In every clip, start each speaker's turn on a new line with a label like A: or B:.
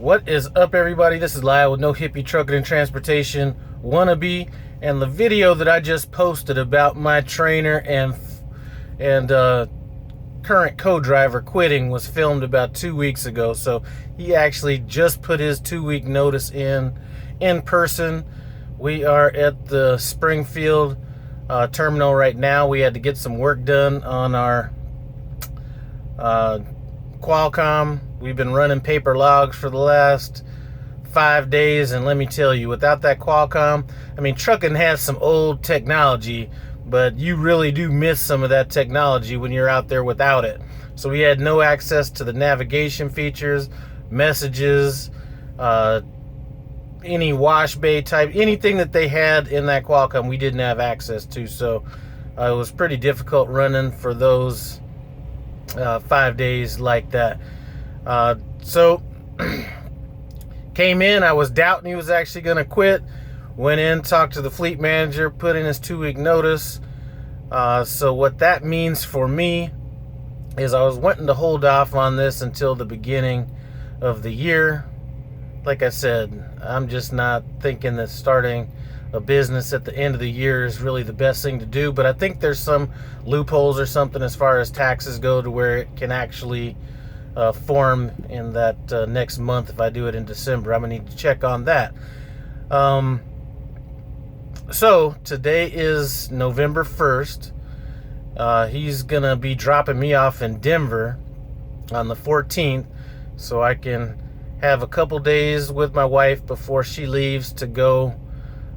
A: What is up, everybody? This is Lyle with No Hippie Trucking and Transportation Wannabe, and the video that I just posted about my trainer and current co-driver quitting was filmed about 2 weeks ago. So he actually just put his 2-week notice in person. We are at the Springfield terminal right now. We had to get some work done on our Qualcomm. We've been running paper logs for the last 5 days, and let me tell you, without that Qualcomm, I mean, trucking has some old technology, but you really do miss some of that technology when you're out there without it. So we had no access to the navigation features, messages, any wash bay type, anything that they had in that Qualcomm we didn't have access to. So it was pretty difficult running for those 5 days like that. So came in, I was doubting he was actually going to quit. Went in, talked to the fleet manager, put in his 2-week notice. So what that means for me is I was wanting to hold off on this until the beginning of the year. Like I said, I'm just not thinking that starting a business at the end of the year is really the best thing to do. But I think there's some loopholes or something as far as taxes go to where it can actually form in that next month. If I do it in December, I'm gonna need to check on that. So today is November 1st. He's gonna be dropping me off in Denver on the 14th, so I can have a couple days with my wife before she leaves to go.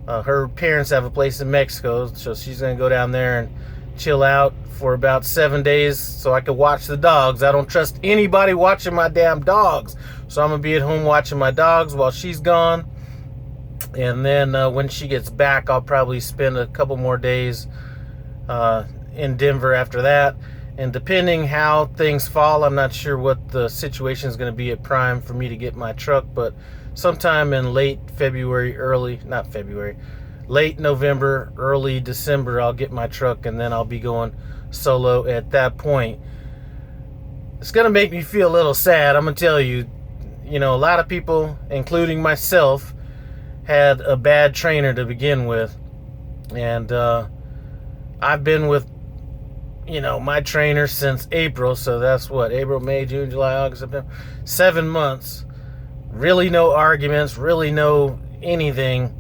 A: Her parents have a place in Mexico, so she's gonna go down there and chill out for about 7 days so I can watch the dogs. I don't trust anybody watching my damn dogs, so I'm gonna be at home watching my dogs while she's gone. And then when she gets back, I'll probably spend a couple more days in Denver after that. And depending how things fall, I'm not sure what the situation is going to be at Prime for me to get my truck, but sometime in late November, early December, I'll get my truck, and then I'll be going solo at that point. It's going to make me feel a little sad. I'm going to tell you, a lot of people, including myself, had a bad trainer to begin with. And I've been with my trainer since April, so that's what, April, May, June, July, August, September, 7 months. Really no arguments, really no anything.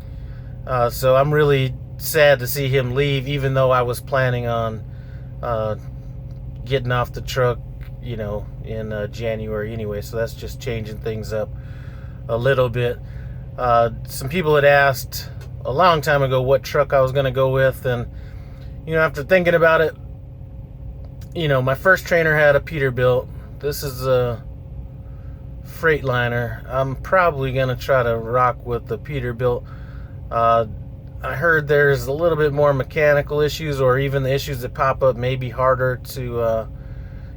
A: So I'm really sad to see him leave, even though I was planning on getting off the truck, in January anyway. So that's just changing things up a little bit. Some people had asked a long time ago what truck I was going to go with, and after thinking about it, my first trainer had a Peterbilt. This is a Freightliner. I'm probably going to try to rock with the Peterbilt. I heard there's a little bit more mechanical issues, or even the issues that pop up may be harder to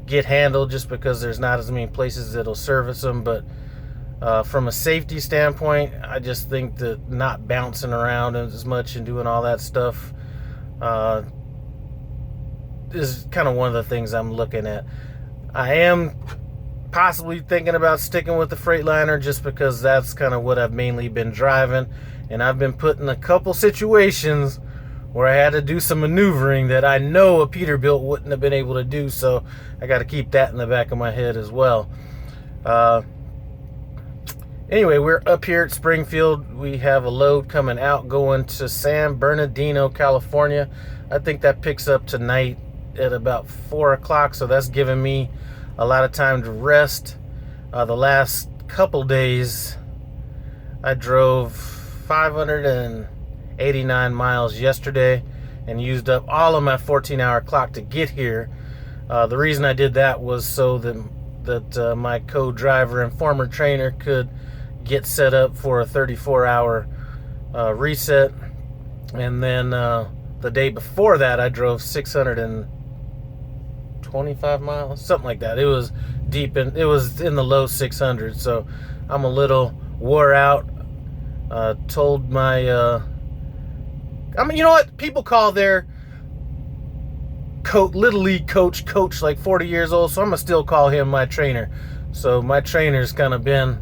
A: get handled just because there's not as many places that'll service them. But from a safety standpoint, I just think that not bouncing around as much and doing all that stuff is kind of one of the things I'm looking at. I am possibly thinking about sticking with the Freightliner just because that's kind of what I've mainly been driving, and I've been put in a couple situations where I had to do some maneuvering that I know a Peterbilt wouldn't have been able to do, so I got to keep that in the back of my head as well. Anyway, we're up here at Springfield. We have a load coming out going to San Bernardino, California. I think that picks up tonight at about 4 o'clock, so that's giving me a lot of time to rest. The last couple days I drove 589 miles yesterday and used up all of my 14-hour clock to get here. The reason I did that was so that my co-driver and former trainer could get set up for a 34-hour reset. And then the day before that, I drove 625 miles, something like that. It was it was in the low 600s, so I'm a little wore out. Told my you know what people call their little league coach like 40 years old, so I'm gonna still call him my trainer. So my trainer's kind of been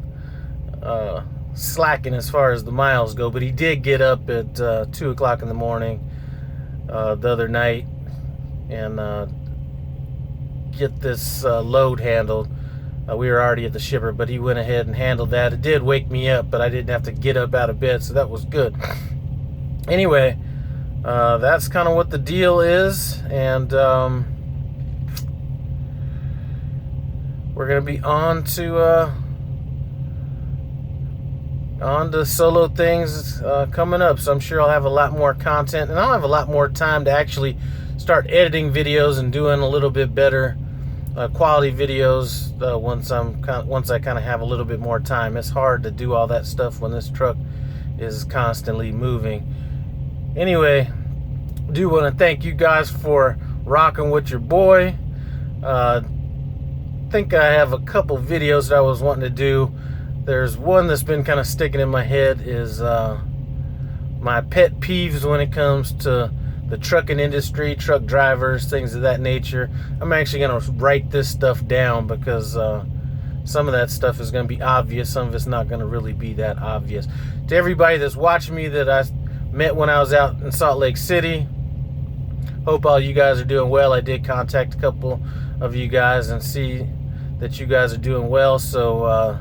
A: slacking as far as the miles go, but he did get up at 2 o'clock in the morning the other night and get this load handled. We were already at the shipper, but he went ahead and handled that. It did wake me up, but I didn't have to get up out of bed, so that was good. Anyway, that's kind of what the deal is, and we're going to be on to solo things coming up, so I'm sure I'll have a lot more content, and I'll have a lot more time to actually start editing videos and doing a little bit better quality videos once I kind of have a little bit more time. It's hard to do all that stuff when this truck is constantly moving. Anyway, do want to thank you guys for rocking with your boy. Think I have a couple videos that I was wanting to do. There's one that's been kind of sticking in my head, is my pet peeves when it comes to the trucking industry, truck drivers, things of that nature. I'm actually going to write this stuff down because some of that stuff is going to be obvious. Some of it's not going to really be that obvious. To everybody that's watching me that I met when I was out in Salt Lake City, hope all you guys are doing well. I did contact a couple of you guys and see that you guys are doing well, so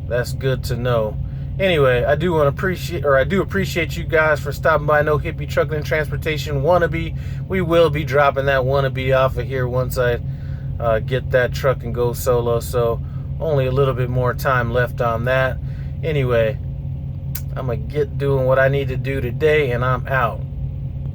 A: that's good to know. Anyway, I do appreciate you guys for stopping by No Hippie Trucking and Transportation Wannabe. We will be dropping that wannabe off of here once I get that truck and go solo, so only a little bit more time left on that. Anyway, I'm gonna get doing what I need to do today, and I'm out.